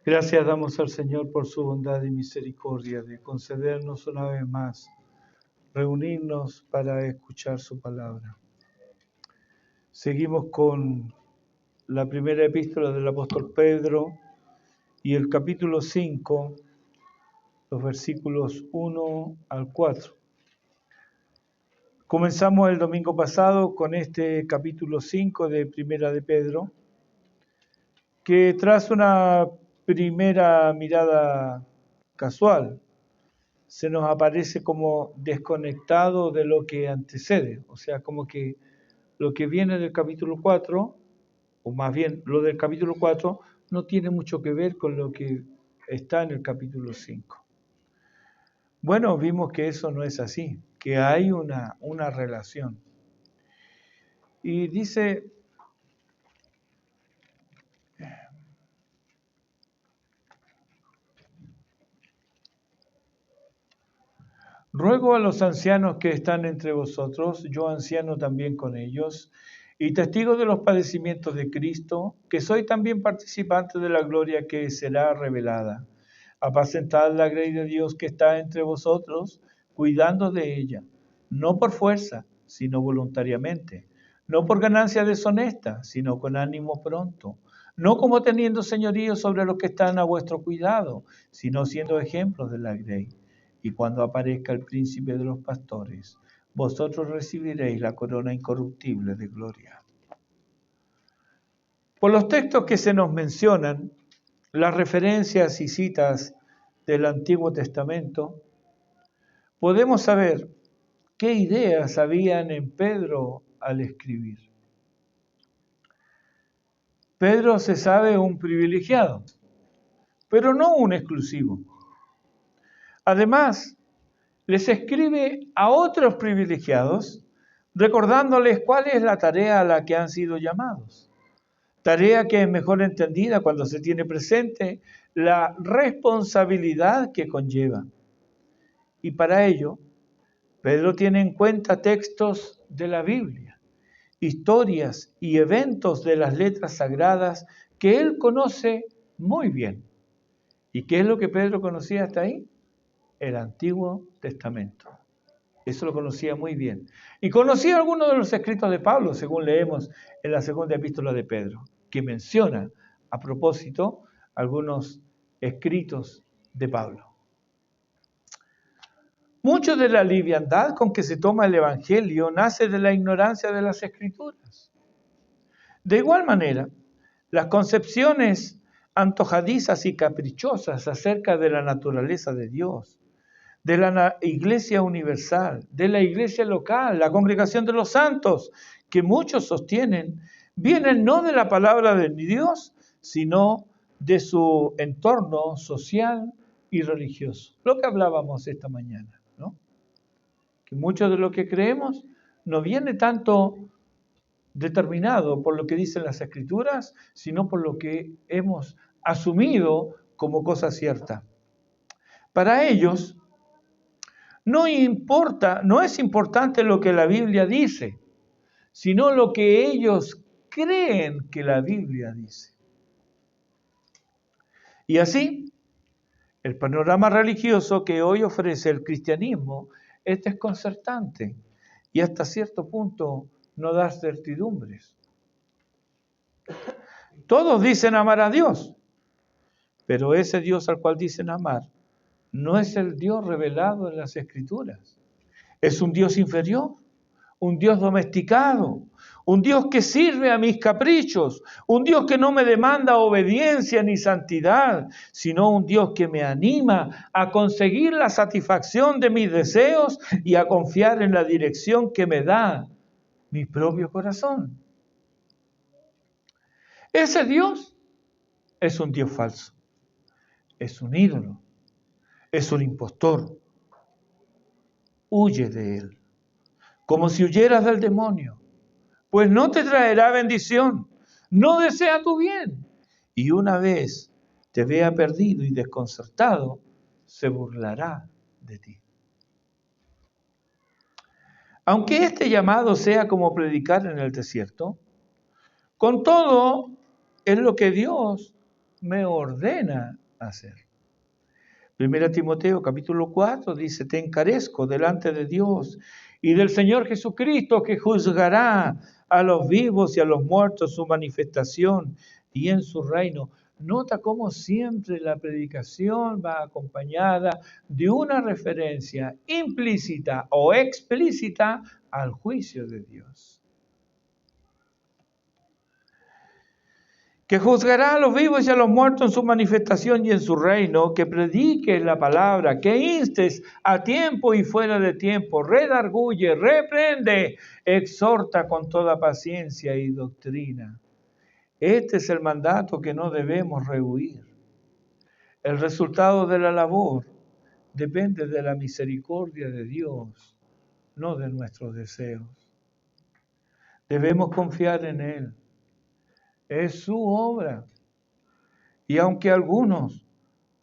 Gracias damos al Señor por su bondad y misericordia de concedernos una vez más reunirnos para escuchar su palabra. Seguimos con la primera epístola del apóstol Pedro y el capítulo 5, los versículos 1 al 4. Comenzamos el domingo pasado con este capítulo 5 de Primera de Pedro, que tras una primera mirada casual, se nos aparece como desconectado de lo que antecede, o sea, como que lo que viene del capítulo 4, o más bien lo del capítulo 4, no tiene mucho que ver con lo que está en el capítulo 5. Bueno, vimos que eso no es así, que hay una relación. Y dice: ruego a los ancianos que están entre vosotros, yo anciano también con ellos, y testigo de los padecimientos de Cristo, que soy también participante de la gloria que será revelada. Apacentad la grey de Dios que está entre vosotros, cuidando de ella, no por fuerza, sino voluntariamente, no por ganancia deshonesta, sino con ánimo pronto, no como teniendo señorío sobre los que están a vuestro cuidado, sino siendo ejemplos de la grey. Y cuando aparezca el príncipe de los pastores, vosotros recibiréis la corona incorruptible de gloria. Por los textos que se nos mencionan, las referencias y citas del Antiguo Testamento, podemos saber qué ideas habían en Pedro al escribir. Pedro se sabe un privilegiado, pero no un exclusivo. Además, les escribe a otros privilegiados, recordándoles cuál es la tarea a la que han sido llamados. Tarea que es mejor entendida cuando se tiene presente la responsabilidad que conlleva. Y para ello, Pedro tiene en cuenta textos de la Biblia, historias y eventos de las letras sagradas que él conoce muy bien. ¿Y qué es lo que Pedro conocía hasta ahí? El Antiguo Testamento. Eso lo conocía muy bien. Y conocía algunos de los escritos de Pablo, según leemos en la segunda epístola de Pedro, que menciona a propósito algunos escritos de Pablo. Mucho de la liviandad con que se toma el Evangelio nace de la ignorancia de las Escrituras. De igual manera, las concepciones antojadizas y caprichosas acerca de la naturaleza de Dios, de la Iglesia universal, de la Iglesia local, la congregación de los santos, que muchos sostienen, vienen no de la palabra de Dios, sino de su entorno social y religioso. Lo que hablábamos esta mañana, ¿no? Que mucho de lo que creemos no viene tanto determinado por lo que dicen las Escrituras, sino por lo que hemos asumido como cosa cierta. Para ellos, no es importante lo que la Biblia dice, sino lo que ellos creen que la Biblia dice. Y así, el panorama religioso que hoy ofrece el cristianismo es desconcertante y hasta cierto punto no da certidumbres. Todos dicen amar a Dios, pero ese Dios al cual dicen amar no es el Dios revelado en las Escrituras. Es un Dios inferior, un Dios domesticado, un Dios que sirve a mis caprichos, un Dios que no me demanda obediencia ni santidad, sino un Dios que me anima a conseguir la satisfacción de mis deseos y a confiar en la dirección que me da mi propio corazón. Ese Dios es un Dios falso, es un ídolo, es un impostor. Huye de él, como si huyeras del demonio, pues no te traerá bendición, no desea tu bien, y una vez te vea perdido y desconcertado, se burlará de ti. Aunque este llamado sea como predicar en el desierto, con todo es lo que Dios me ordena hacer. 1 Timoteo capítulo 4 dice, te encarezco delante de Dios y del Señor Jesucristo, que juzgará a los vivos y a los muertos su manifestación y en su reino. Nota cómo siempre la predicación va acompañada de una referencia implícita o explícita al juicio de Dios. Que juzgará a los vivos y a los muertos en su manifestación y en su reino, que prediques la palabra, que instes a tiempo y fuera de tiempo, redarguye, reprende, exhorta con toda paciencia y doctrina. Este es el mandato que no debemos rehuir. El resultado de la labor depende de la misericordia de Dios, no de nuestros deseos. Debemos confiar en Él. Es su obra. Y aunque algunos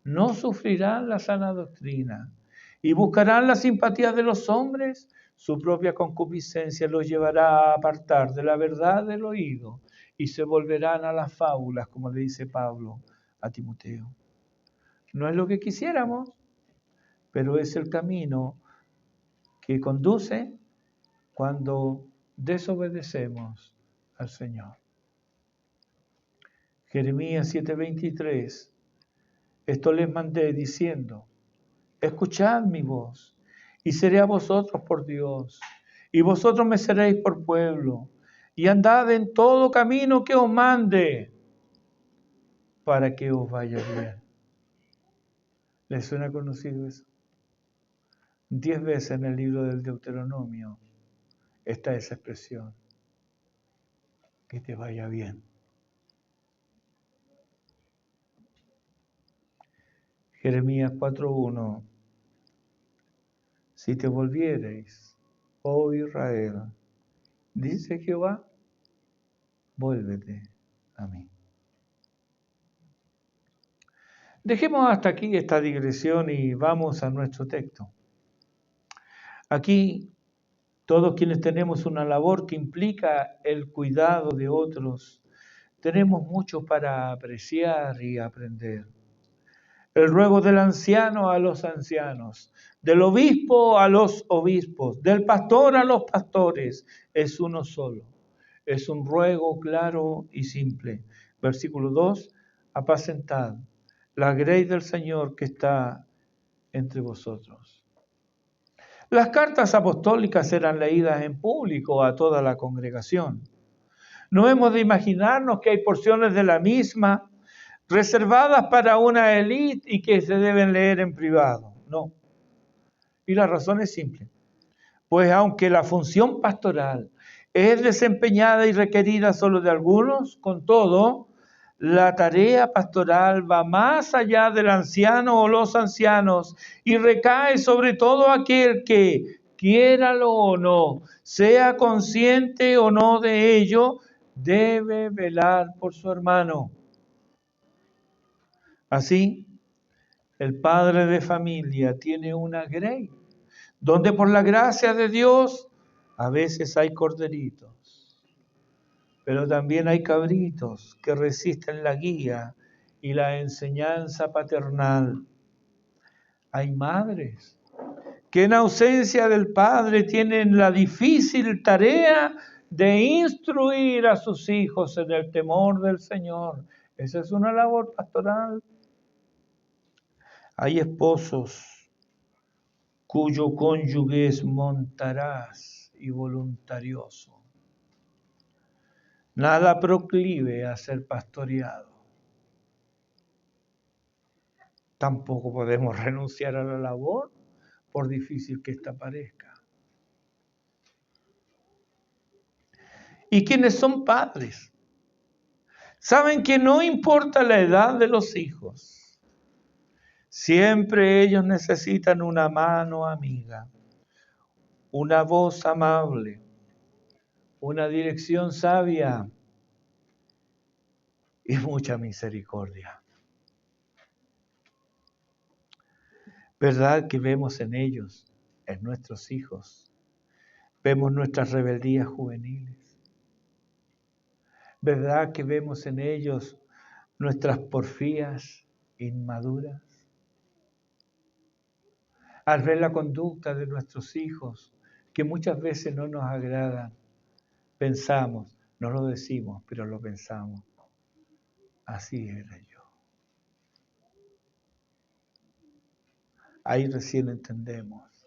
no sufrirán la sana doctrina y buscarán la simpatía de los hombres, su propia concupiscencia los llevará a apartar de la verdad del oído y se volverán a las fábulas, como le dice Pablo a Timoteo. No es lo que quisiéramos, pero es el camino que conduce cuando desobedecemos al Señor. Jeremías 7:23, esto les mandé diciendo, escuchad mi voz, y seré a vosotros por Dios, y vosotros me seréis por pueblo, y andad en todo camino que os mande, para que os vaya bien. ¿Les suena conocido eso? 10 veces en el libro del Deuteronomio está esa expresión, que te vaya bien. Jeremías 4:1, si te volviereis, oh Israel, dice Jehová, vuélvete a mí. Dejemos hasta aquí esta digresión y vamos a nuestro texto. Aquí, todos quienes tenemos una labor que implica el cuidado de otros, tenemos mucho para apreciar y aprender. El ruego del anciano a los ancianos, del obispo a los obispos, del pastor a los pastores, es uno solo. Es un ruego claro y simple. Versículo 2, apacentad la grey del Señor que está entre vosotros. Las cartas apostólicas eran leídas en público a toda la congregación. No hemos de imaginarnos que hay porciones de la misma reservadas para una élite y que se deben leer en privado. No. Y la razón es simple. Pues aunque la función pastoral es desempeñada y requerida solo de algunos, con todo, la tarea pastoral va más allá del anciano o los ancianos y recae sobre todo aquel que, quiéralo o no, sea consciente o no de ello, debe velar por su hermano. Así, el padre de familia tiene una grey, donde por la gracia de Dios a veces hay corderitos, pero también hay cabritos que resisten la guía y la enseñanza paternal. Hay madres que en ausencia del padre tienen la difícil tarea de instruir a sus hijos en el temor del Señor. Esa es una labor pastoral. Hay esposos cuyo cónyuge es montaraz y voluntarioso, nada proclive a ser pastoreado. Tampoco podemos renunciar a la labor, por difícil que ésta parezca. Y quienes son padres saben que no importa la edad de los hijos, siempre ellos necesitan una mano amiga, una voz amable, una dirección sabia y mucha misericordia. ¿Verdad que vemos en ellos, en nuestros hijos, vemos nuestras rebeldías juveniles? ¿Verdad que vemos en ellos nuestras porfías inmaduras, al ver la conducta de nuestros hijos, que muchas veces no nos agradan, pensamos, no lo decimos, pero lo pensamos, así era yo. Ahí recién entendemos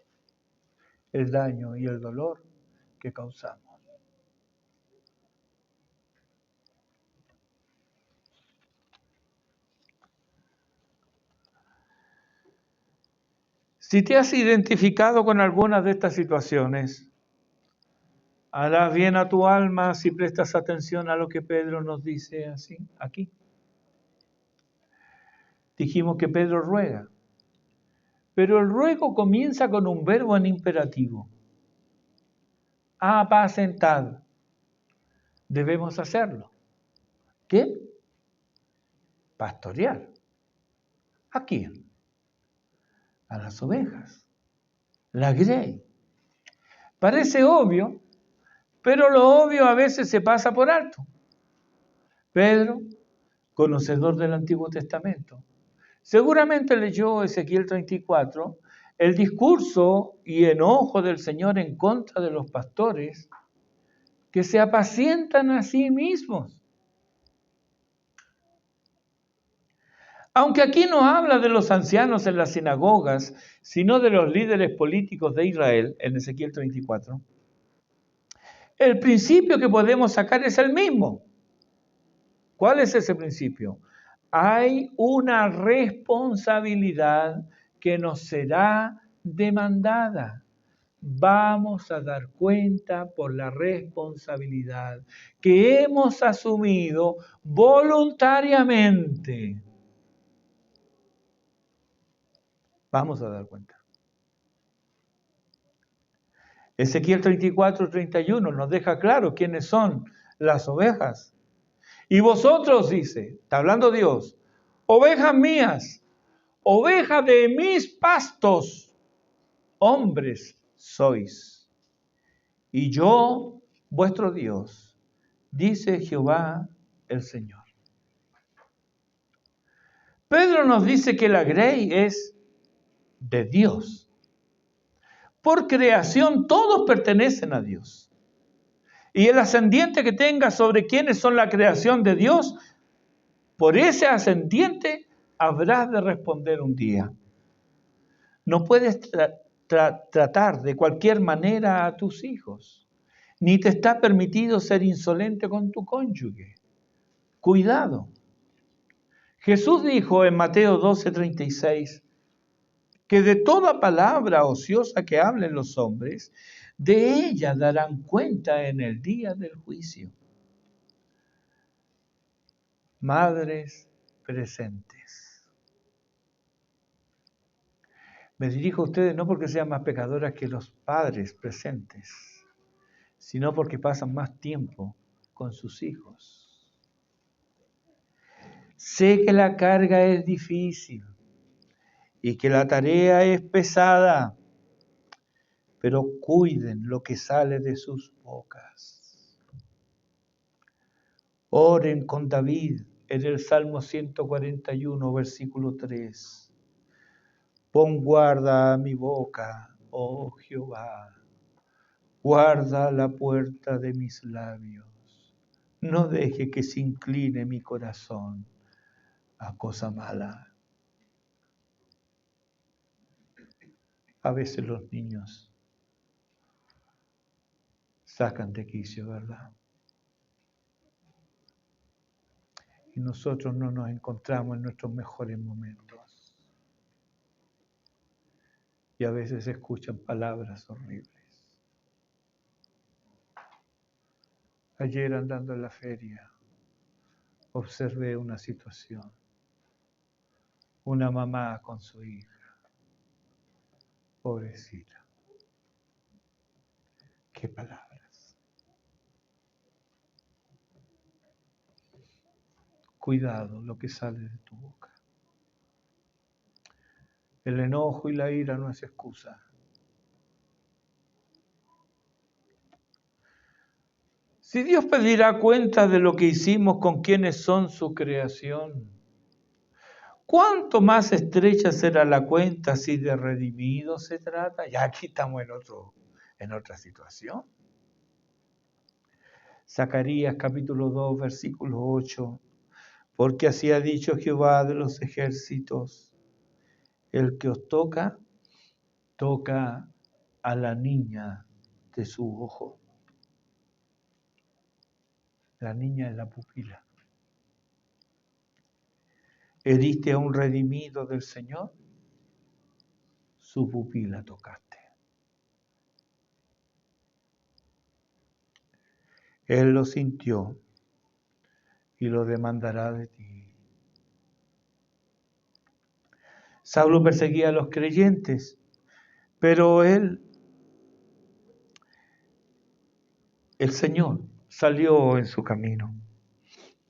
el daño y el dolor que causamos. Si te has identificado con algunas de estas situaciones, harás bien a tu alma si prestas atención a lo que Pedro nos dice así, aquí. Dijimos que Pedro ruega, pero el ruego comienza con un verbo en imperativo. Apacentad. Debemos hacerlo. ¿Qué? Pastorear. ¿A quién? A las ovejas. La grey. Parece obvio, pero lo obvio a veces se pasa por alto. Pedro, conocedor del Antiguo Testamento, seguramente leyó Ezequiel 34, el discurso y enojo del Señor en contra de los pastores que se apacientan a sí mismos. Aunque aquí no habla de los ancianos en las sinagogas, sino de los líderes políticos de Israel, en Ezequiel 34, el principio que podemos sacar es el mismo. ¿Cuál es ese principio? Hay una responsabilidad que nos será demandada. Vamos a dar cuenta por la responsabilidad que hemos asumido voluntariamente. Vamos a dar cuenta. Ezequiel 34, 31 nos deja claro quiénes son las ovejas. Y vosotros, dice, está hablando Dios, ovejas mías, ovejas de mis pastos, hombres sois. Y yo, vuestro Dios, dice Jehová el Señor. Pedro nos dice que la grey es de Dios. Por creación todos pertenecen a Dios. Y el ascendiente que tenga sobre quienes son la creación de Dios, por ese ascendiente habrás de responder un día. No puedes tratar de cualquier manera a tus hijos, ni te está permitido ser insolente con tu cónyuge. Cuidado. Jesús dijo en Mateo 12:36 que de toda palabra ociosa que hablen los hombres, de ella darán cuenta en el día del juicio. Madres presentes. Me dirijo a ustedes no porque sean más pecadoras que los padres presentes, sino porque pasan más tiempo con sus hijos. Sé que la carga es difícil y que la tarea es pesada, pero cuiden lo que sale de sus bocas. Oren con David en el Salmo 141, versículo 3. Pon guarda a mi boca, oh Jehová, guarda la puerta de mis labios. No deje que se incline mi corazón a cosa mala. A veces los niños sacan de quicio, ¿verdad? Y nosotros no nos encontramos en nuestros mejores momentos. Y a veces se escuchan palabras horribles. Ayer andando en la feria, observé una situación. Una mamá con su hija. Pobrecita. Qué palabras. Cuidado lo que sale de tu boca. El enojo y la ira no es excusa. Si Dios pedirá cuenta de lo que hicimos con quienes son su creación, ¿cuánto más estrecha será la cuenta si de redimidos se trata? Ya aquí estamos en otra situación. Zacarías capítulo 2, versículo 8. Porque así ha dicho Jehová de los ejércitos, el que os toca, toca a la niña de su ojo. La niña es la pupila. ¿Heriste a un redimido del Señor? Su pupila tocaste. Él lo sintió y lo demandará de ti. Saulo perseguía a los creyentes, pero el Señor salió en su camino.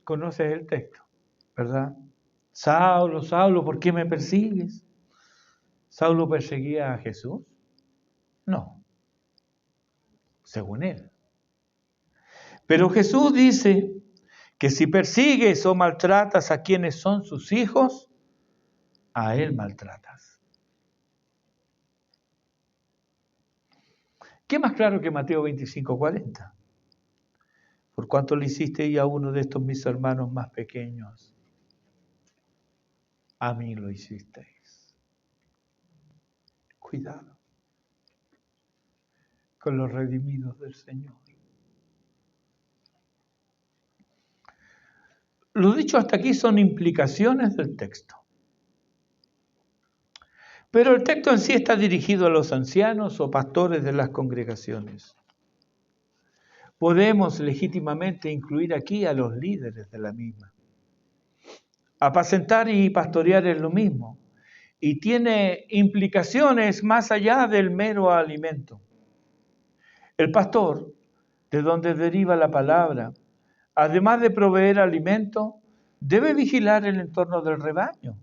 ¿Conoces el texto, verdad? Saulo, Saulo, ¿por qué me persigues? ¿Saulo perseguía a Jesús? No, según él. Pero Jesús dice que si persigues o maltratas a quienes son sus hijos, a él maltratas. ¿Qué más claro que Mateo 25:40? Por cuanto le hicisteis a uno de estos mis hermanos más pequeños, a mí lo hicisteis. Cuidado con los redimidos del Señor. Lo dicho hasta aquí son implicaciones del texto. Pero el texto en sí está dirigido a los ancianos o pastores de las congregaciones. Podemos legítimamente incluir aquí a los líderes de la misma. Apacentar y pastorear es lo mismo y tiene implicaciones más allá del mero alimento. El pastor, de donde deriva la palabra, además de proveer alimento, debe vigilar el entorno del rebaño,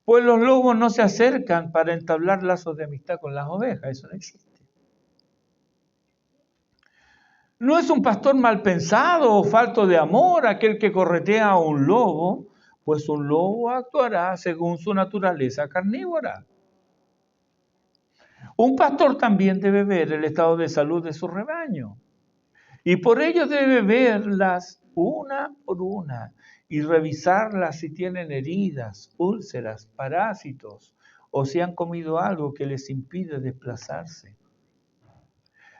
pues los lobos no se acercan para entablar lazos de amistad con las ovejas, eso no existe. No es un pastor mal pensado o falto de amor aquel que corretea a un lobo, pues un lobo actuará según su naturaleza carnívora. Un pastor también debe ver el estado de salud de su rebaño y por ello debe verlas una por una y revisarlas si tienen heridas, úlceras, parásitos o si han comido algo que les impide desplazarse.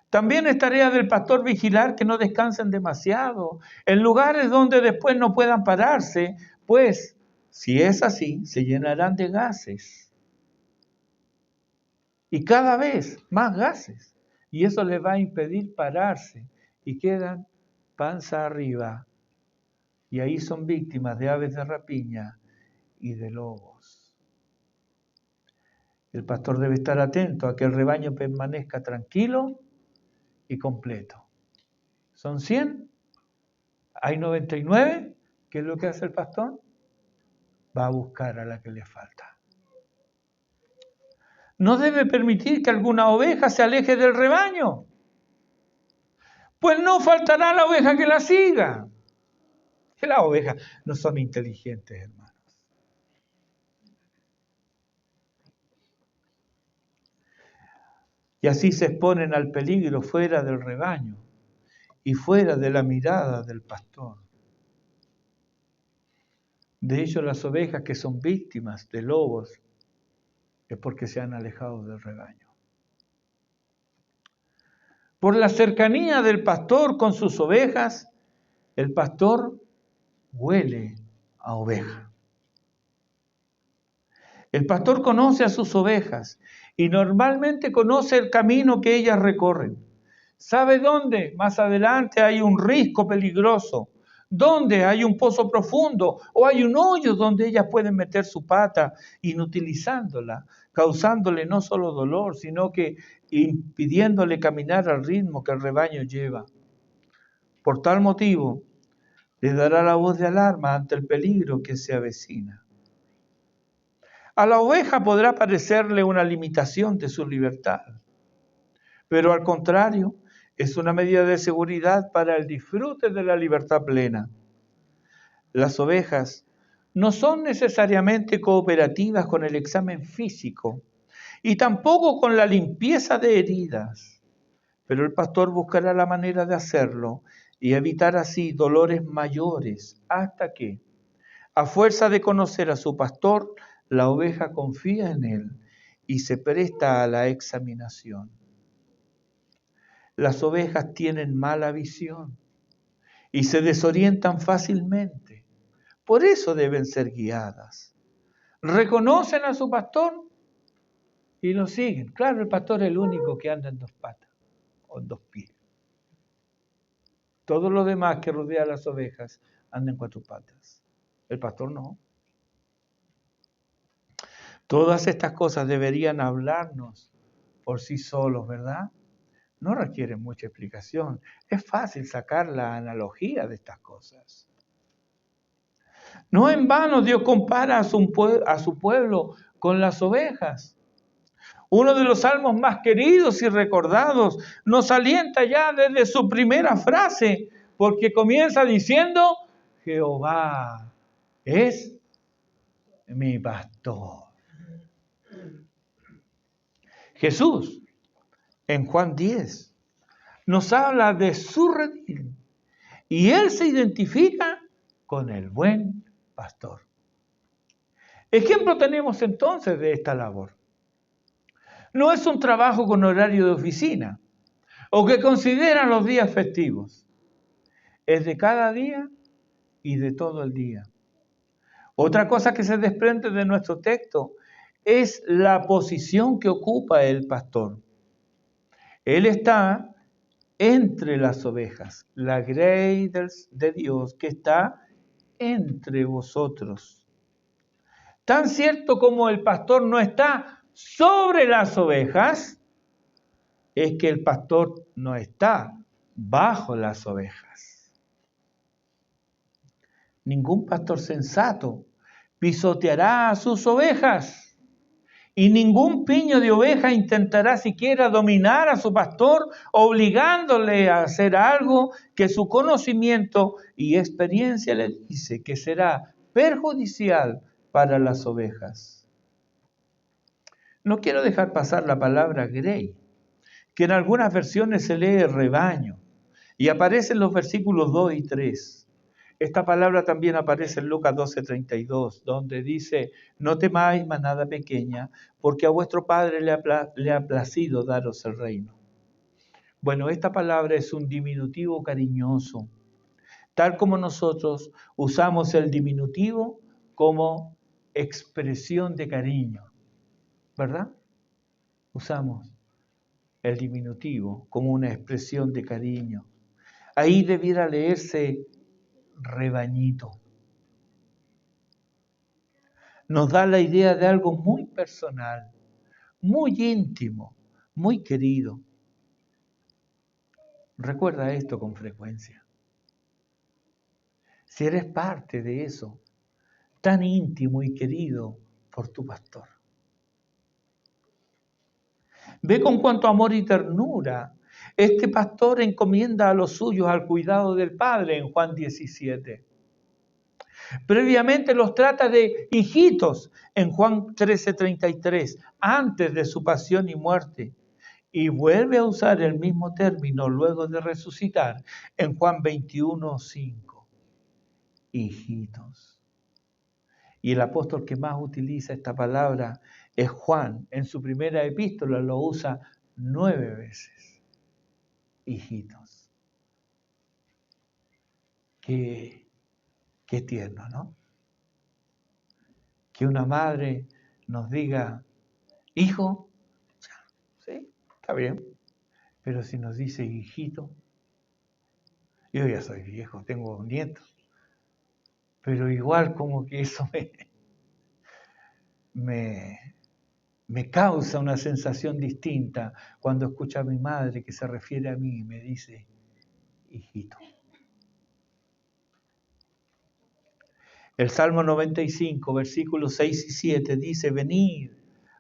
También es tarea del pastor vigilar que no descansen demasiado en lugares donde después no puedan pararse, pues si es así, se llenarán de gases. Y cada vez más gases. Y eso les va a impedir pararse y quedan panza arriba. Y ahí son víctimas de aves de rapiña y de lobos. El pastor debe estar atento a que el rebaño permanezca tranquilo y completo. Son 100, hay 99, ¿qué es lo que hace el pastor? Va a buscar a la que le falta. No debe permitir que alguna oveja se aleje del rebaño, pues no faltará la oveja que la siga. Que las ovejas no son inteligentes, hermanos. Y así se exponen al peligro fuera del rebaño y fuera de la mirada del pastor. De hecho, las ovejas que son víctimas de lobos es porque se han alejado del rebaño. Por la cercanía del pastor con sus ovejas, el pastor huele a oveja. El pastor conoce a sus ovejas y normalmente conoce el camino que ellas recorren. ¿Sabe dónde? Más adelante hay un risco peligroso, donde hay un pozo profundo o hay un hoyo donde ellas pueden meter su pata inutilizándola, causándole no solo dolor, sino que impidiéndole caminar al ritmo que el rebaño lleva. Por tal motivo, le dará la voz de alarma ante el peligro que se avecina. A la oveja podrá parecerle una limitación de su libertad, pero al contrario, Es una medida de seguridad para el disfrute de la libertad plena. Las ovejas no son necesariamente cooperativas con el examen físico y tampoco con la limpieza de heridas, pero el pastor buscará la manera de hacerlo y evitar así dolores mayores hasta que, a fuerza de conocer a su pastor, la oveja confía en él y se presta a la examinación. Las ovejas tienen mala visión y se desorientan fácilmente. Por eso deben ser guiadas. Reconocen a su pastor y lo siguen. Claro, el pastor es el único que anda en dos patas o en dos pies. Todo lo demás que rodea a las ovejas anda en cuatro patas. El pastor no. Todas estas cosas deberían hablarnos por sí solos, ¿verdad? No requieren mucha explicación. Es fácil sacar la analogía de estas cosas. No en vano Dios compara a su pueblo con las ovejas. Uno de los salmos más queridos y recordados nos alienta ya desde su primera frase, porque comienza diciendo, Jehová es mi pastor. Jesús, en Juan 10, nos habla de su redil y Él se identifica con el buen pastor. Ejemplo tenemos entonces de esta labor. No es un trabajo con horario de oficina o que consideran los días festivos. Es de cada día y de todo el día. Otra cosa que se desprende de nuestro texto es la posición que ocupa el pastor. Él está entre las ovejas, la grey de Dios que está entre vosotros. Tan cierto como el pastor no está sobre las ovejas, es que el pastor no está bajo las ovejas. Ningún pastor sensato pisoteará a sus ovejas y ningún piño de oveja intentará siquiera dominar a su pastor, obligándole a hacer algo que su conocimiento y experiencia le dice que será perjudicial para las ovejas. No quiero dejar pasar la palabra grey, que en algunas versiones se lee rebaño y aparece en los versículos 2 y 3. Esta palabra también aparece en Lucas 12:32, donde dice, no temáis manada pequeña, porque a vuestro Padre le ha placido daros el reino. Bueno, esta palabra es un diminutivo cariñoso, tal como nosotros usamos el diminutivo como expresión de cariño, ¿verdad? Usamos el diminutivo como una expresión de cariño. Ahí debiera leerse rebañito. Nos da la idea de algo muy personal, muy íntimo, muy querido. Recuerda esto con frecuencia. Si eres parte de eso, tan íntimo y querido por tu pastor. Ve con cuánto amor y ternura este pastor encomienda a los suyos al cuidado del Padre en Juan 17. Previamente los trata de hijitos en Juan 13:33, antes de su pasión y muerte. Y vuelve a usar el mismo término luego de resucitar en Juan 21:5. Hijitos. Y el apóstol que más utiliza esta palabra es Juan. En su primera epístola lo usa 9 veces. Hijitos. Qué tierno, ¿no? Que una madre nos diga, hijo, sí, está bien, pero si nos dice hijito, yo ya soy viejo, tengo nietos, pero igual como que eso me causa una sensación distinta cuando escucho a mi madre que se refiere a mí y me dice, hijito. El Salmo 95, versículos 6 y 7 dice, venid,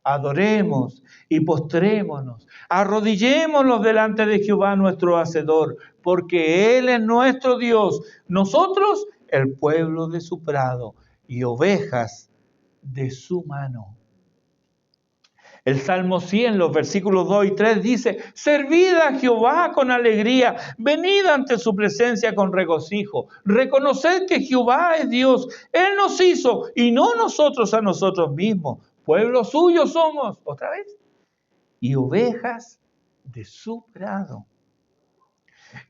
adoremos y postrémonos, arrodillémonos delante de Jehová nuestro Hacedor, porque Él es nuestro Dios, nosotros el pueblo de su prado y ovejas de su mano. El Salmo 100, los versículos 2 y 3 dice: servid a Jehová con alegría, venid ante su presencia con regocijo, reconoced que Jehová es Dios, Él nos hizo y no nosotros a nosotros mismos, pueblo suyo somos, otra vez, y ovejas de su prado.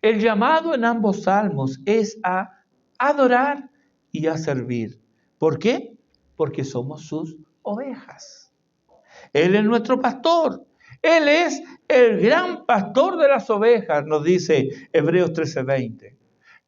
El llamado en ambos salmos es a adorar y a servir. ¿Por qué? Porque somos sus ovejas. Él es nuestro pastor. Él es el gran pastor de las ovejas, nos dice Hebreos 13:20.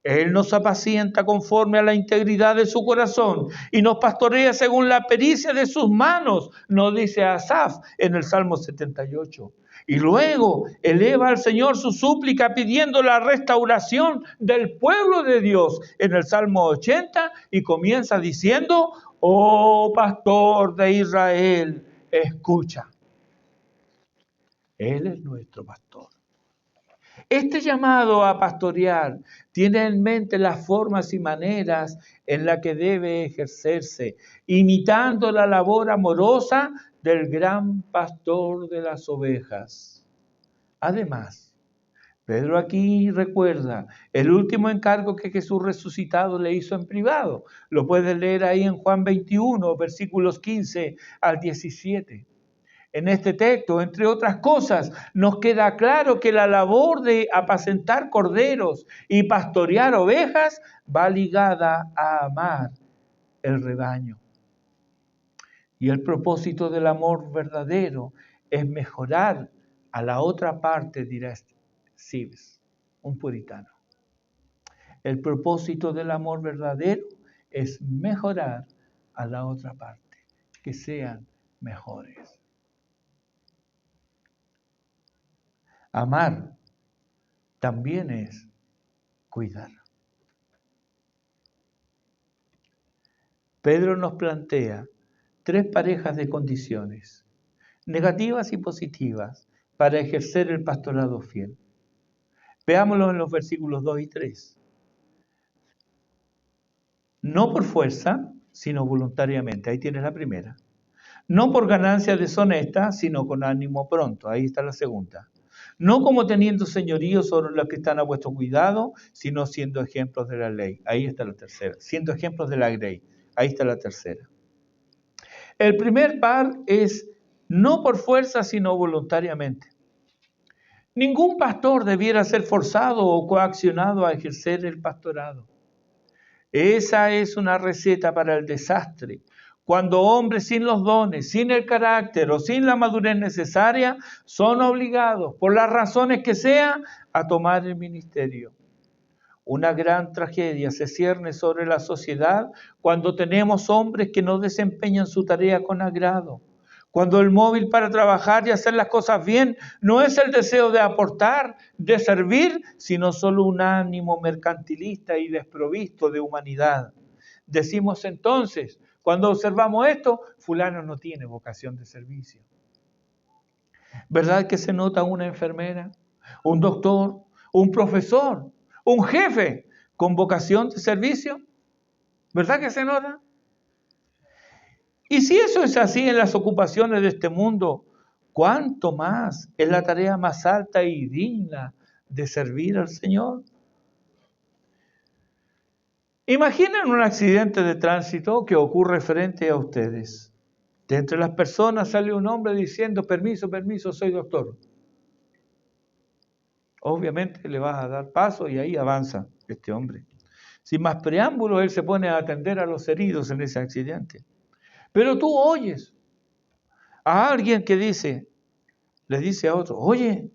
Él nos apacienta conforme a la integridad de su corazón y nos pastorea según la pericia de sus manos, nos dice Asaf en el Salmo 78. Y luego eleva al Señor su súplica pidiendo la restauración del pueblo de Dios en el Salmo 80 y comienza diciendo: oh pastor de Israel, escucha. Él es nuestro pastor. Este llamado a pastorear tiene en mente las formas y maneras en las que debe ejercerse, imitando la labor amorosa del gran pastor de las ovejas. Además, Pedro aquí recuerda el último encargo que Jesús resucitado le hizo en privado. Lo puedes leer ahí en Juan 21, versículos 15 al 17. En este texto, entre otras cosas, nos queda claro que la labor de apacentar corderos y pastorear ovejas va ligada a amar el rebaño. Y el propósito del amor verdadero es mejorar a la otra parte, dirá Sibbes, un puritano. El propósito del amor verdadero es mejorar a la otra parte, que sean mejores. Amar también es cuidar. Pedro nos plantea 3 parejas de condiciones, negativas y positivas, para ejercer el pastorado fiel. Veámoslo en los versículos 2 y 3. No por fuerza, sino voluntariamente. Ahí tienes la primera. No por ganancia deshonesta, sino con ánimo pronto. Ahí está la segunda. No como teniendo señorío sobre los que están a vuestro cuidado, sino siendo ejemplos de la ley. Ahí está la tercera. Siendo ejemplos de la ley. Ahí está la tercera. El primer par es no por fuerza, sino voluntariamente. Ningún pastor debiera ser forzado o coaccionado a ejercer el pastorado. Esa es una receta para el desastre. Cuando hombres sin los dones, sin el carácter o sin la madurez necesaria son obligados, por las razones que sean, a tomar el ministerio. Una gran tragedia se cierne sobre la sociedad cuando tenemos hombres que no desempeñan su tarea con agrado. Cuando el móvil para trabajar y hacer las cosas bien no es el deseo de aportar, de servir, sino solo un ánimo mercantilista y desprovisto de humanidad. Decimos entonces, cuando observamos esto, fulano no tiene vocación de servicio. ¿Verdad que se nota una enfermera, un doctor, un profesor, un jefe con vocación de servicio? ¿Verdad que se nota? Y si eso es así en las ocupaciones de este mundo, ¿cuánto más es la tarea más alta y digna de servir al Señor? Imaginen un accidente de tránsito que ocurre frente a ustedes. De entre las personas sale un hombre diciendo: permiso, permiso, soy doctor. Obviamente le vas a dar paso y ahí avanza este hombre. Sin más preámbulos, él se pone a atender a los heridos en ese accidente. Pero tú oyes a alguien que le dice a otro: oye,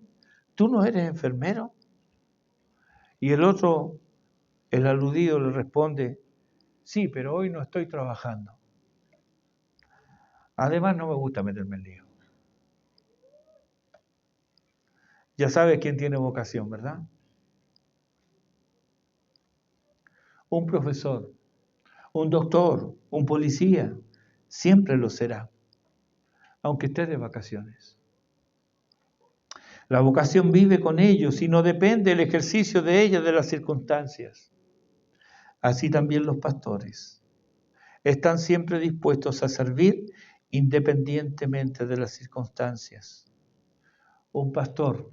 ¿tú no eres enfermero? Y el otro, el aludido, le responde: sí, pero hoy no estoy trabajando. Además, no me gusta meterme en lío. Ya sabes quién tiene vocación, ¿verdad? Un profesor, un doctor, un policía, siempre lo será. aunque estés de vacaciones. La vocación vive con ellos y no depende el ejercicio de ella de las circunstancias. Así también los pastores están siempre dispuestos a servir independientemente de las circunstancias. Un pastor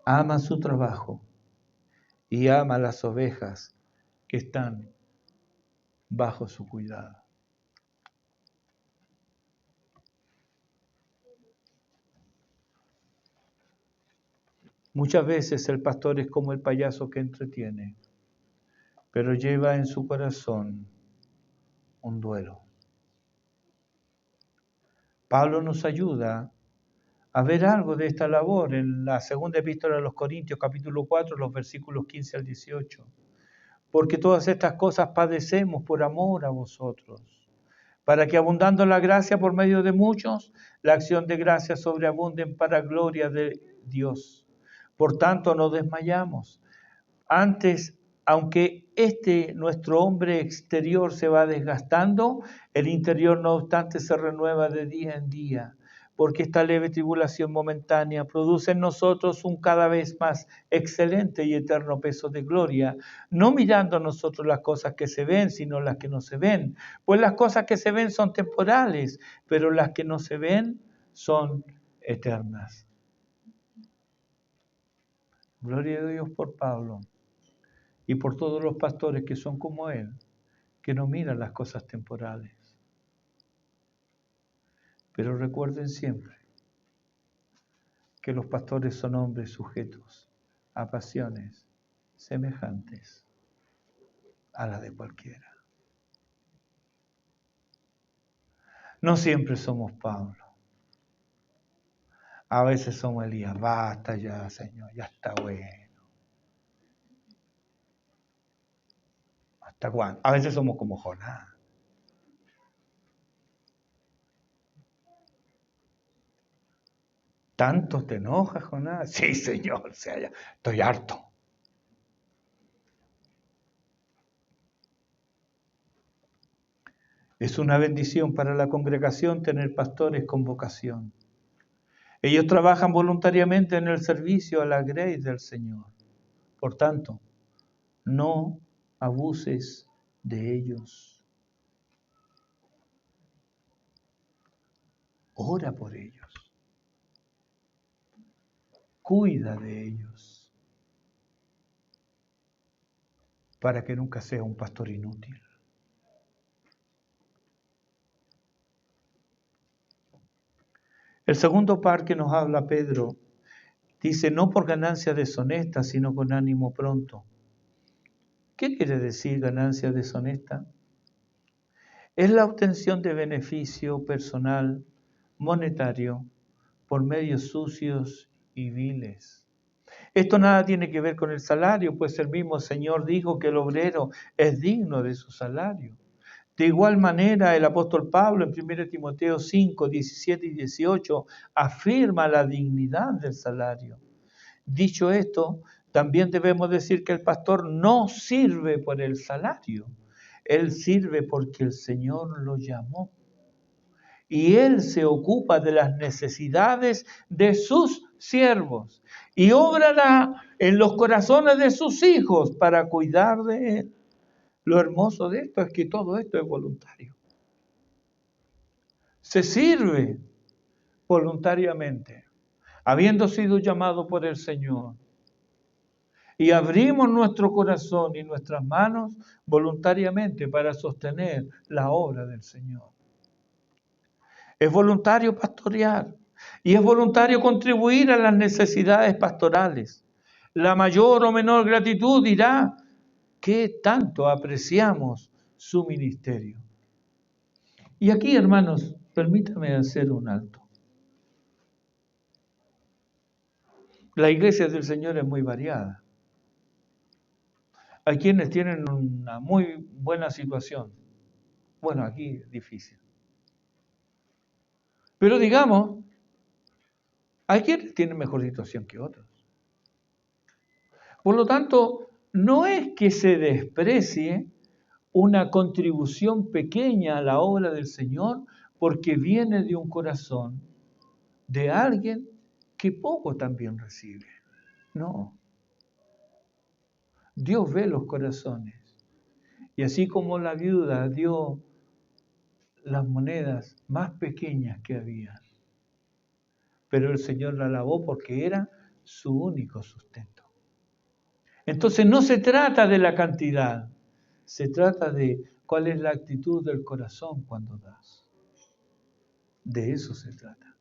ama su trabajo y ama las ovejas que están bajo su cuidado. Muchas veces el pastor es como el payaso que entretiene, pero lleva en su corazón un duelo. Pablo nos ayuda a ver algo de esta labor en la segunda epístola a los Corintios, capítulo 4, los versículos 15 al 18. Porque todas estas cosas padecemos por amor a vosotros, para que abundando la gracia por medio de muchos, la acción de gracia sobreabunde para gloria de Dios. Por tanto, no desmayamos. Antes, aunque nuestro hombre exterior se va desgastando, el interior no obstante se renueva de día en día, porque esta leve tribulación momentánea produce en nosotros un cada vez más excelente y eterno peso de gloria, no mirando a nosotros las cosas que se ven, sino las que no se ven. Pues las cosas que se ven son temporales, pero las que no se ven son eternas. Gloria a Dios por Pablo y por todos los pastores que son como él, que no miran las cosas temporales. Pero recuerden siempre que los pastores son hombres sujetos a pasiones semejantes a la de cualquiera. No siempre somos Pablo. A veces somos Elías. Basta ya, Señor, ya está bueno. ¿Hasta cuándo? A veces somos como Jonás. ¿Tanto te enojas, Jonás? Sí, Señor, estoy harto. Es una bendición para la congregación tener pastores con vocación. Ellos trabajan voluntariamente en el servicio a la grey del Señor. Por tanto, no abuses de ellos. Ora por ellos. Cuida de ellos. Para que nunca sea un pastor inútil. El segundo par que nos habla Pedro dice, no por ganancia deshonesta, sino con ánimo pronto. ¿Qué quiere decir ganancia deshonesta? Es la obtención de beneficio personal, monetario, por medios sucios y viles. Esto nada tiene que ver con el salario, pues el mismo Señor dijo que el obrero es digno de su salario. De igual manera, el apóstol Pablo en 1 Timoteo 5, 17 y 18 afirma la dignidad del salario. Dicho esto, también debemos decir que el pastor no sirve por el salario. Él sirve porque el Señor lo llamó. Y Él se ocupa de las necesidades de sus siervos y obrará en los corazones de sus hijos para cuidar de Él. Lo hermoso de esto es que todo esto es voluntario. Se sirve voluntariamente, habiendo sido llamado por el Señor. Y abrimos nuestro corazón y nuestras manos voluntariamente para sostener la obra del Señor. Es voluntario pastorear y es voluntario contribuir a las necesidades pastorales. La mayor o menor gratitud dirá qué tanto apreciamos su ministerio. Y aquí, hermanos, permítame hacer un alto. La iglesia del Señor es muy variada. Hay quienes tienen una muy buena situación. Bueno, aquí es difícil. Pero digamos, hay quienes tienen mejor situación que otros. Por lo tanto, no es que se desprecie una contribución pequeña a la obra del Señor porque viene de un corazón de alguien que poco también recibe. No. Dios ve los corazones. Y así como la viuda dio las monedas más pequeñas que había, pero el Señor la alabó porque era su único sustento. Entonces no se trata de la cantidad, se trata de cuál es la actitud del corazón cuando das. De eso se trata.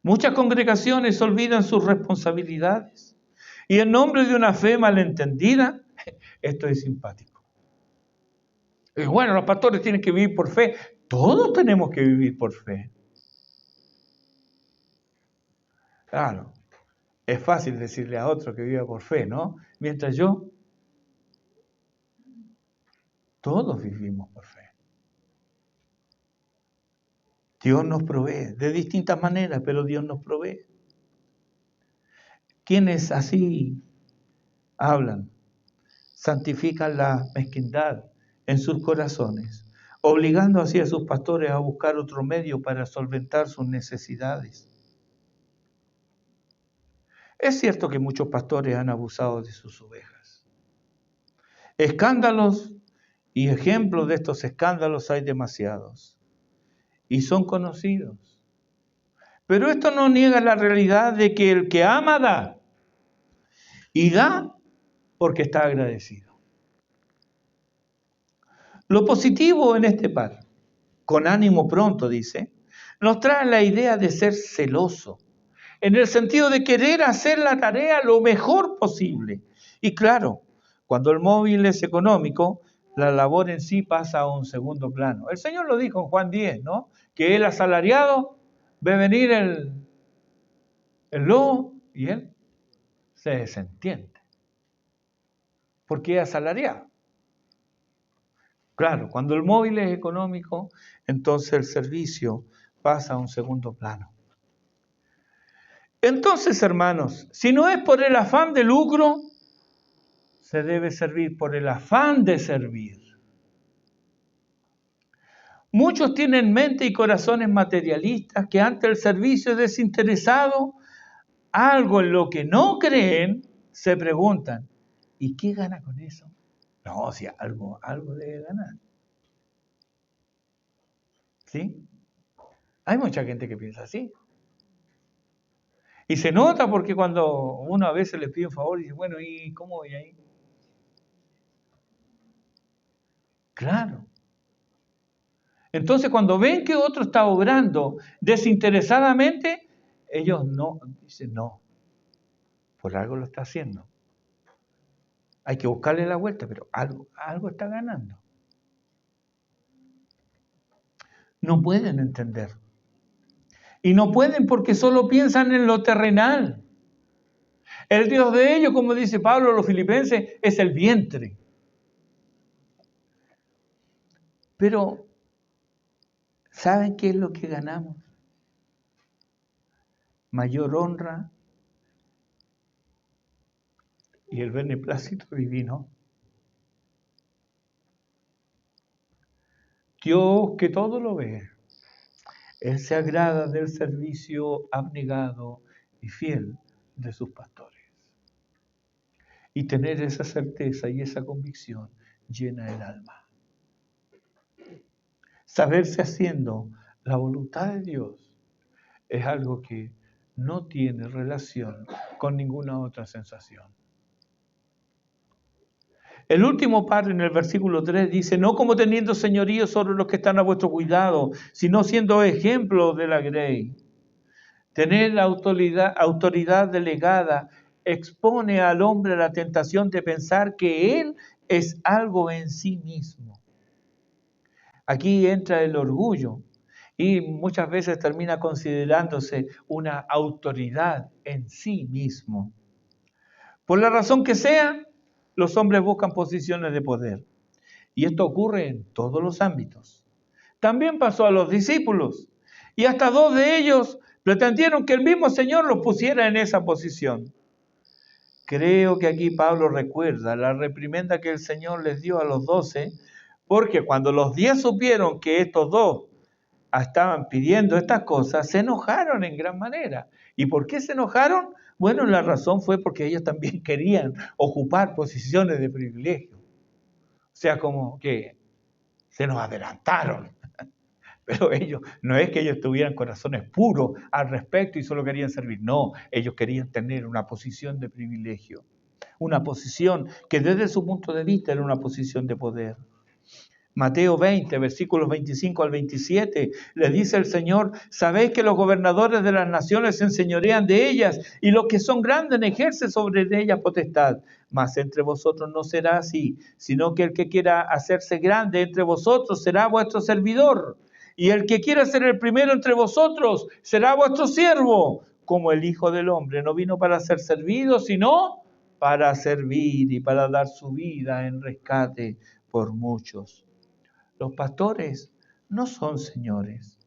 Muchas congregaciones olvidan sus responsabilidades y en nombre de una fe malentendida, esto es simpático. Y bueno, los pastores tienen que vivir por fe. Todos tenemos que vivir por fe. Claro, es fácil decirle a otro que viva por fe, ¿no? Mientras todos vivimos por fe. Dios nos provee de distintas maneras, pero Dios nos provee. Quienes así hablan, santifican la mezquindad en sus corazones, obligando así a sus pastores a buscar otro medio para solventar sus necesidades. Es cierto que muchos pastores han abusado de sus ovejas. Escándalos y ejemplos de estos escándalos hay demasiados y son conocidos. Pero esto no niega la realidad de que el que ama da y da porque está agradecido. Lo positivo en este par, con ánimo pronto, dice, nos trae la idea de ser celoso, en el sentido de querer hacer la tarea lo mejor posible. Y claro, cuando el móvil es económico, la labor en sí pasa a un segundo plano. El Señor lo dijo en Juan 10, ¿no? Que el asalariado ve venir el lobo y él se desentiende, porque es asalariado. Claro, cuando el móvil es económico, entonces el servicio pasa a un segundo plano. Entonces, hermanos, si no es por el afán de lucro, se debe servir por el afán de servir. Muchos tienen mente y corazones materialistas que ante el servicio desinteresado, algo en lo que no creen, se preguntan, ¿y qué gana con eso? No, si algo debe ganar. ¿Sí? Hay mucha gente que piensa así. Y se nota porque cuando uno a veces le pide un favor y dice, bueno, ¿y cómo voy ahí? Claro. Entonces cuando ven que otro está obrando desinteresadamente, ellos no, dicen, no, por algo lo está haciendo. Hay que buscarle la vuelta, pero algo está ganando. No pueden entender. Y no pueden porque solo piensan en lo terrenal. El Dios de ellos, como dice Pablo a los filipenses, es el vientre. Pero, ¿saben qué es lo que ganamos? Mayor honra y el beneplácito divino. Dios, que todo lo ve, Él se agrada del servicio abnegado y fiel de sus pastores. Y tener esa certeza y esa convicción llena el alma. Saberse haciendo la voluntad de Dios es algo que no tiene relación con ninguna otra sensación. El último par en el versículo 3 dice, no como teniendo señorío sobre los que están a vuestro cuidado, sino siendo ejemplo de la grey. Tener autoridad delegada expone al hombre a la tentación de pensar que él es algo en sí mismo. Aquí entra el orgullo y muchas veces termina considerándose una autoridad en sí mismo. Por la razón que sea, los hombres buscan posiciones de poder. Y esto ocurre en todos los ámbitos. También pasó a los discípulos. Y hasta 2 de ellos pretendieron que el mismo Señor los pusiera en esa posición. Creo que aquí Pablo recuerda la reprimenda que el Señor les dio a los 12 Porque cuando los 10 supieron que estos dos estaban pidiendo estas cosas, se enojaron en gran manera. ¿Y por qué se enojaron? Bueno, la razón fue porque ellos también querían ocupar posiciones de privilegio. O sea, como que se nos adelantaron. Pero ellos, no es que ellos tuvieran corazones puros al respecto y solo querían servir. No, ellos querían tener una posición de privilegio. Una posición que desde su punto de vista era una posición de poder. Mateo 20, versículos 25 al 27, le dice el Señor: sabéis que los gobernadores de las naciones se enseñorean de ellas, y los que son grandes ejercen sobre ellas potestad. Mas entre vosotros no será así, sino que el que quiera hacerse grande entre vosotros será vuestro servidor. Y el que quiera ser el primero entre vosotros será vuestro siervo. Como el Hijo del Hombre no vino para ser servido, sino para servir y para dar su vida en rescate por muchos. Los pastores no son señores.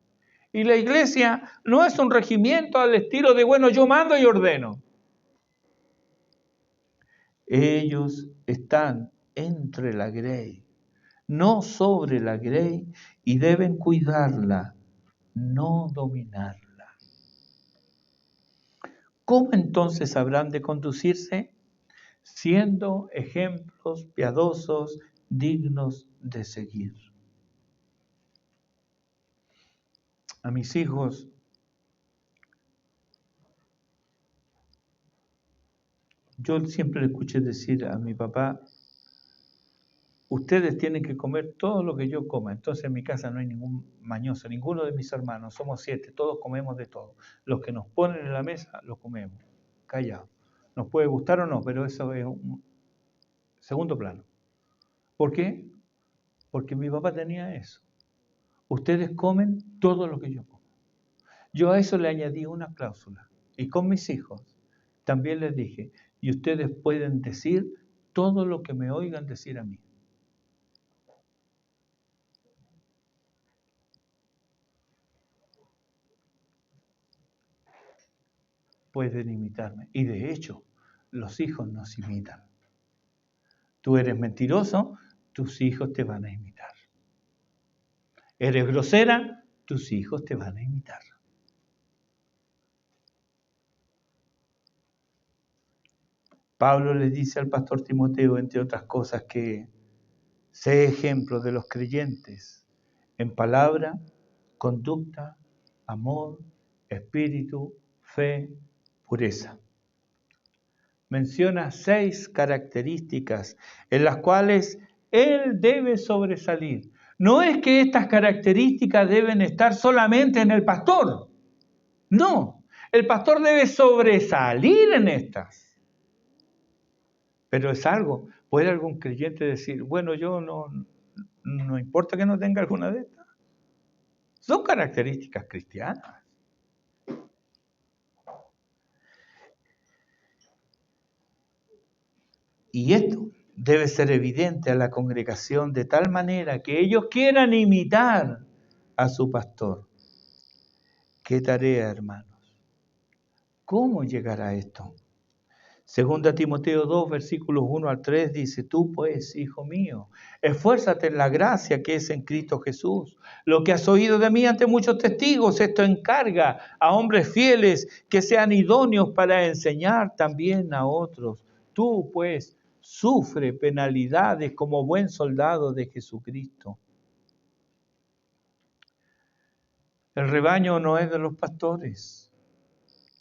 Y la iglesia no es un regimiento al estilo de, bueno, yo mando y ordeno. Ellos están entre la grey, no sobre la grey, y deben cuidarla, no dominarla. ¿Cómo entonces habrán de conducirse? Siendo ejemplos piadosos, dignos de seguir. A mis hijos, yo siempre le escuché decir a mi papá: ustedes tienen que comer todo lo que yo coma. Entonces en mi casa no hay ningún mañoso, ninguno de mis hermanos, somos 7, todos comemos de todo. Los que nos ponen en la mesa, los comemos, callados. Nos puede gustar o no, pero eso es un segundo plano. ¿Por qué? Porque mi papá tenía eso. Ustedes comen todo lo que yo como. Yo a eso le añadí una cláusula. Y con mis hijos también les dije: y ustedes pueden decir todo lo que me oigan decir a mí. Pueden imitarme. Y de hecho, los hijos nos imitan. Tú eres mentiroso, tus hijos te van a imitar. Eres grosera, tus hijos te van a imitar. Pablo le dice al pastor Timoteo, entre otras cosas, que sé ejemplo de los creyentes en palabra, conducta, amor, espíritu, fe, pureza. Menciona 6 características en las cuales él debe sobresalir. No es que estas características deben estar solamente en el pastor. No, el pastor debe sobresalir en estas. Pero es algo, ¿puede algún creyente decir, bueno, yo no importa que no tenga alguna de estas? Son características cristianas. Y esto debe ser evidente a la congregación de tal manera que ellos quieran imitar a su pastor. ¿Qué tarea, hermanos? ¿Cómo llegar a esto? Segunda Timoteo 2, versículos 1 al 3 dice: tú pues, hijo mío, esfuérzate en la gracia que es en Cristo Jesús. Lo que has oído de mí ante muchos testigos, esto encarga a hombres fieles que sean idóneos para enseñar también a otros. Tú pues, sufre penalidades como buen soldado de Jesucristo. El rebaño no es de los pastores,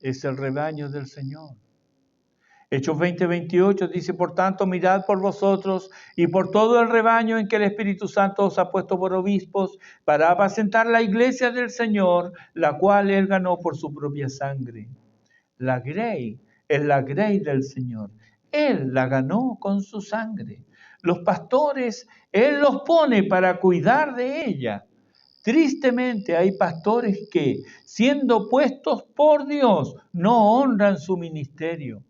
es el rebaño del Señor. Hechos 20:28 dice: por tanto, mirad por vosotros y por todo el rebaño en que el Espíritu Santo os ha puesto por obispos, para apacentar la iglesia del Señor, la cual Él ganó por su propia sangre. La grey es la grey del Señor. Él la ganó con su sangre. Los pastores, Él los pone para cuidar de ella. Tristemente hay pastores que, siendo puestos por Dios, no honran su ministerio.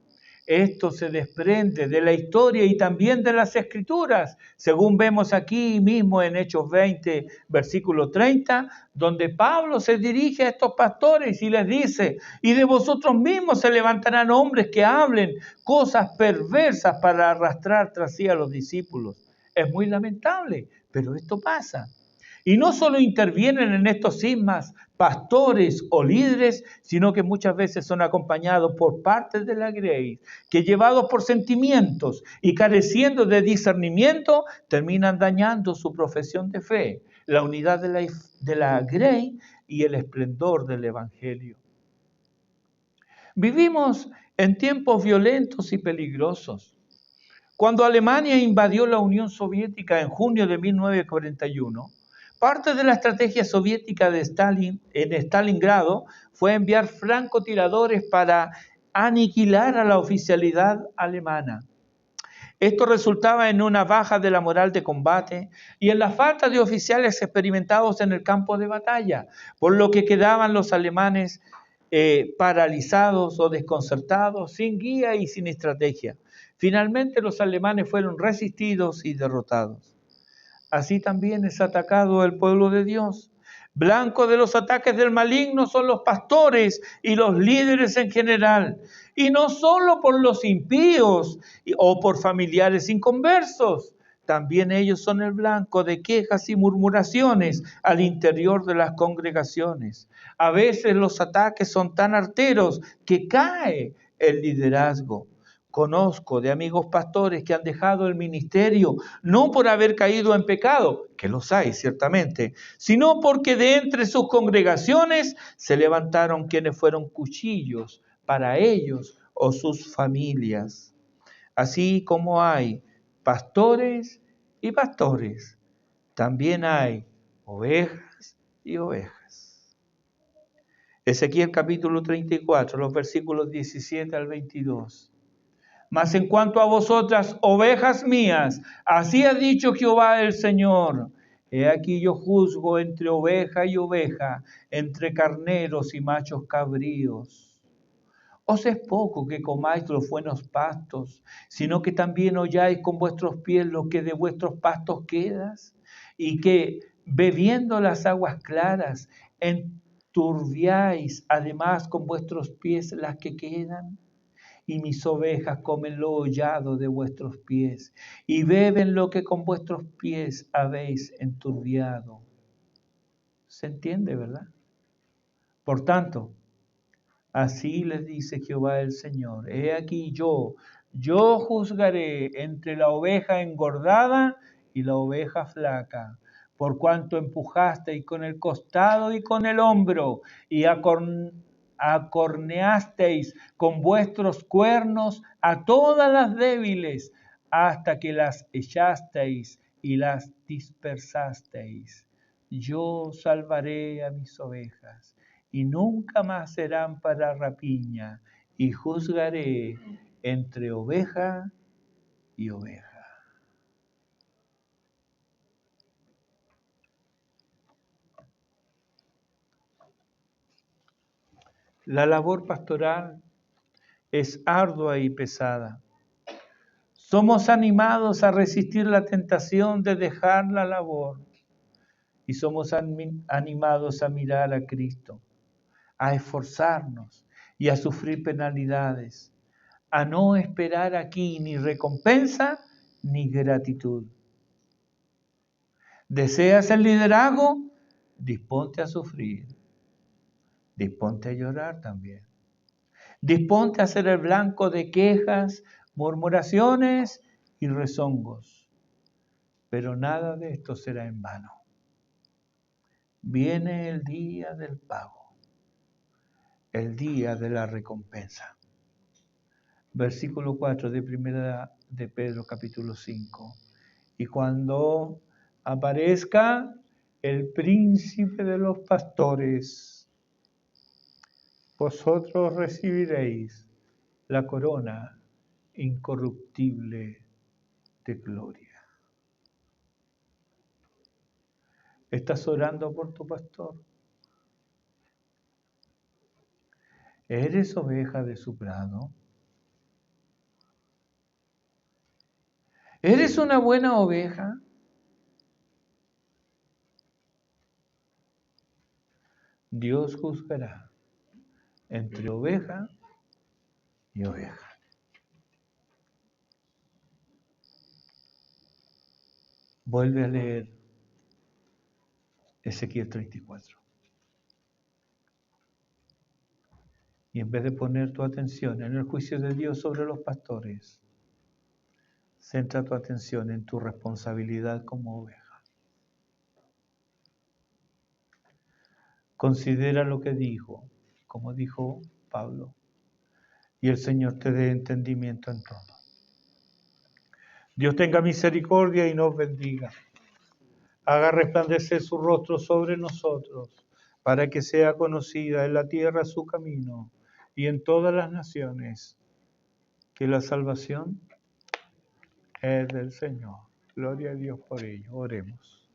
Esto se desprende de la historia y también de las Escrituras, según vemos aquí mismo en Hechos 20, versículo 30, donde Pablo se dirige a estos pastores y les dice: y de vosotros mismos se levantarán hombres que hablen cosas perversas para arrastrar tras sí a los discípulos. Es muy lamentable, Pero esto pasa. Y no solo intervienen en estos cismas pastores o líderes, sino que muchas veces son acompañados por parte de la Grey, que llevados por sentimientos y careciendo de discernimiento, terminan dañando su profesión de fe, la unidad de la Grey y el esplendor del Evangelio. Vivimos en tiempos violentos y peligrosos. Cuando Alemania invadió la Unión Soviética en junio de 1941, parte de la estrategia soviética de Stalin en Stalingrado fue enviar francotiradores para aniquilar a la oficialidad alemana. Esto resultaba en una baja de la moral de combate y en la falta de oficiales experimentados en el campo de batalla, por lo que quedaban los alemanes paralizados o desconcertados, sin guía y sin estrategia. Finalmente los alemanes fueron resistidos y derrotados. Así también es atacado el pueblo de Dios. Blanco de los ataques del maligno son los pastores y los líderes en general. Y no solo por los impíos o por familiares inconversos. También ellos son el blanco de quejas y murmuraciones al interior de las congregaciones. A veces los ataques son tan arteros que cae el liderazgo. Conozco de amigos pastores que han dejado el ministerio, no por haber caído en pecado, que los hay ciertamente, sino porque de entre sus congregaciones se levantaron quienes fueron cuchillos para ellos o sus familias. Así como hay pastores y pastores, también hay ovejas y ovejas. Ezequiel capítulo 34, los versículos 17 al 22. Mas en cuanto a vosotras, ovejas mías, así ha dicho Jehová el Señor. He aquí yo juzgo entre oveja y oveja, entre carneros y machos cabríos. Os es poco que comáis los buenos pastos, sino que también holláis con vuestros pies lo que de vuestros pastos quedas, y que bebiendo las aguas claras, enturbiáis además con vuestros pies las que quedan. Y mis ovejas comen lo hollado de vuestros pies, y beben lo que con vuestros pies habéis enturbiado. ¿Se entiende, verdad? Por tanto, así les dice Jehová el Señor: he aquí yo juzgaré entre la oveja engordada y la oveja flaca, por cuanto empujasteis con el costado y con el hombro, y acorneasteis con vuestros cuernos a todas las débiles, hasta que las echasteis y las dispersasteis. Yo salvaré a mis ovejas, y nunca más serán para rapiña, y juzgaré entre oveja y oveja. La labor pastoral es ardua y pesada. Somos animados a resistir la tentación de dejar la labor y somos animados a mirar a Cristo, a esforzarnos y a sufrir penalidades, a no esperar aquí ni recompensa ni gratitud. ¿Deseas el liderazgo? Disponte a sufrir, disponte a llorar también. Disponte a ser el blanco de quejas, murmuraciones y rezongos. Pero nada de esto será en vano. Viene el día del pago, el día de la recompensa. Versículo 4 de Primera de Pedro capítulo 5. Y cuando aparezca el príncipe de los pastores, vosotros recibiréis la corona incorruptible de gloria. ¿Estás orando por tu pastor? ¿Eres oveja de su prado? ¿Eres una buena oveja? Dios juzgará entre oveja y oveja. Vuelve a leer Ezequiel 34. Y en vez de poner tu atención en el juicio de Dios sobre los pastores, centra tu atención en tu responsabilidad como oveja. Considera lo que dijo, como dijo Pablo, y el Señor te dé entendimiento en todo. Dios tenga misericordia y nos bendiga. Haga resplandecer su rostro sobre nosotros, para que sea conocida en la tierra su camino y en todas las naciones, que la salvación es del Señor. Gloria a Dios por ello. Oremos.